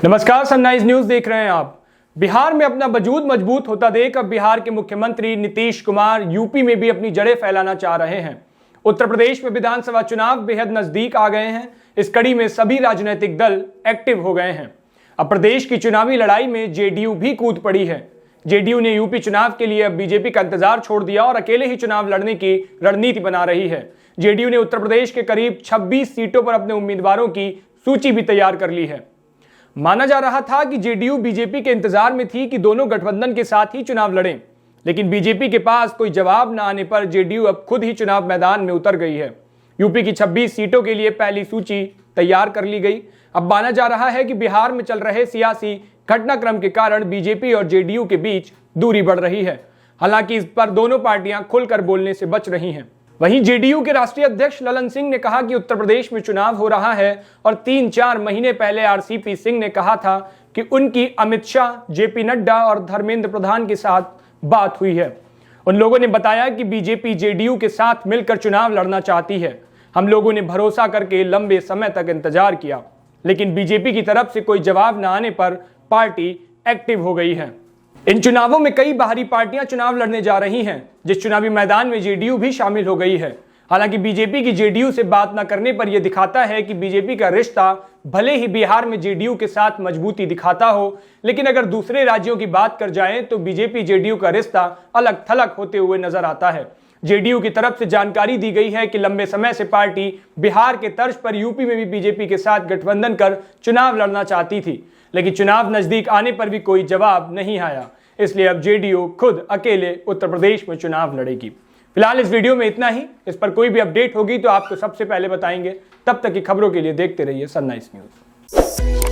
नमस्कार, sunrise news देख रहे हैं आप। बिहार में अपना वजूद मजबूत होता देख अब बिहार के मुख्यमंत्री नीतीश कुमार यूपी में भी अपनी जड़ें फैलाना चाह रहे हैं। उत्तर प्रदेश में विधानसभा चुनाव बेहद नजदीक आ गए हैं। इस कड़ी में सभी राजनीतिक दल एक्टिव हो गए हैं। अब प्रदेश की चुनावी लड़ाई में जेडीयू भी कूद पड़ी है। जेडीयू ने यूपी चुनाव के लिए अब बीजेपी का इंतजार छोड़ दिया और अकेले ही चुनाव लड़ने की रणनीति बना रही है। जेडीयू ने उत्तर प्रदेश के करीब 26 सीटों पर अपने उम्मीदवारों की सूची भी तैयार कर ली है। माना जा रहा था कि जेडीयू बीजेपी के इंतजार में थी कि दोनों गठबंधन के साथ ही चुनाव लड़ें, लेकिन बीजेपी के पास कोई जवाब न आने पर जेडीयू अब खुद ही चुनाव मैदान में उतर गई है। यूपी की 26 सीटों के लिए पहली सूची तैयार कर ली गई। अब माना जा रहा है कि बिहार में चल रहे सियासी घटनाक्रम के कारण बीजेपी और जेडीयू के बीच दूरी बढ़ रही है। हालांकि इस पर दोनों पार्टियां खुलकर बोलने से बच रही हैं। वहीं जेडीयू के राष्ट्रीय अध्यक्ष ललन सिंह ने कहा कि उत्तर प्रदेश में चुनाव हो रहा है और 3-4 महीने पहले आरसीपी सिंह ने कहा था कि उनकी अमित शाह, जेपी नड्डा और धर्मेंद्र प्रधान के साथ बात हुई है। उन लोगों ने बताया कि बीजेपी जेडीयू के साथ मिलकर चुनाव लड़ना चाहती है। हम लोगों ने भरोसा करके लंबे समय तक इंतजार किया, लेकिन बीजेपी की तरफ से कोई जवाब न आने पर पार्टी एक्टिव हो गई है। इन चुनावों में कई बाहरी पार्टियां चुनाव लड़ने जा रही हैं, जिस चुनावी मैदान में जेडीयू भी शामिल हो गई है। हालांकि बीजेपी की जेडीयू से बात न करने पर यह दिखाता है कि बीजेपी का रिश्ता भले ही बिहार में जेडीयू के साथ मजबूती दिखाता हो, लेकिन अगर दूसरे राज्यों की बात कर जाएं तो बीजेपी जेडीयू का रिश्ता अलग थलग होते हुए नजर आता है। जेडीयू की तरफ से जानकारी दी गई है कि लंबे समय से पार्टी बिहार के तर्ज पर यूपी में भी बीजेपी के साथ गठबंधन कर चुनाव लड़ना चाहती थी, लेकिन चुनाव नजदीक आने पर भी कोई जवाब नहीं आया। इसलिए अब जेडीयू खुद अकेले उत्तर प्रदेश में चुनाव लड़ेगी। फिलहाल इस वीडियो में इतना ही। इस पर कोई भी अपडेट होगी तो आपको सबसे पहले बताएंगे। तब तक की खबरों के लिए देखते रहिए सनराइज न्यूज।